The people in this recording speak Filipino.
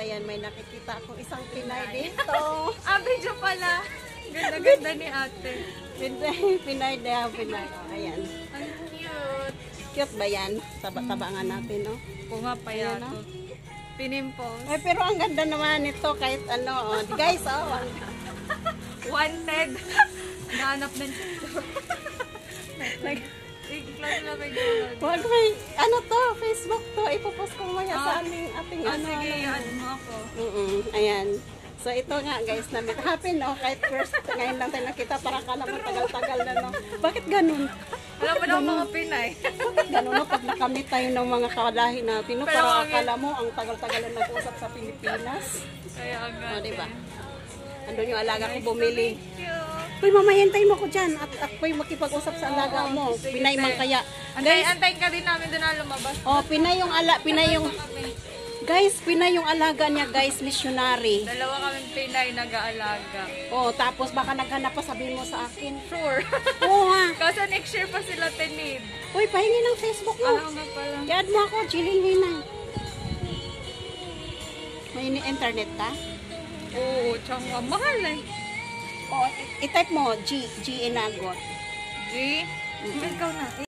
ayan, may nakikita akong isang Pinay dito. Video pala. Ganda-ganda ni ate. Pinay daw, Pinay. Ayan. Ang cute. Cute ba yan? Taba-tabangan natin, no? Pumapayato. Pinimples. Ay, pero ang ganda naman ito kahit ano. Guys, Wanted. Nahanap ng I-close na kayo. wag may, ano to, Facebook to. Ipopost ko maya sa ating ano. Sige, ano mo ako. Ayan. So ito nga guys, happy no, kahit first ngayon lang tayo nakita, para kala mo tagal-tagal na no. Bakit ganun? Alam mo na ang mga Pinay. Bakit ganun no, pag nakamit tayo ng mga kalahi natin, no, Pero para akala mo ang tagal-tagal na nag-usap sa Pilipinas. Kaya agad. O, diba? Andun yung alaga ko bumili. Cute. Uy, mamahintay mo ko dyan at ako'y makipag-usap sa alaga mo. Pinay man kaya. Antayin ka din namin doon na lumabas. Oh, Pinay yung guys, Pinay yung alaga niya, guys, missionary. Dalawa kaming Pinay nag-aalaga. Oh, tapos baka naghanap pa, sabihin mo sa akin. Sure. Oo ha. Kasi next year pa sila tinid. Uy, pahingi ng Facebook mo. Ano nga pala? I-add mo ako, Jilin Hinay. May internet ka? Oo, tsaka mahal eh. Oh, i-type mo, G Inagot. G? Ikaw na.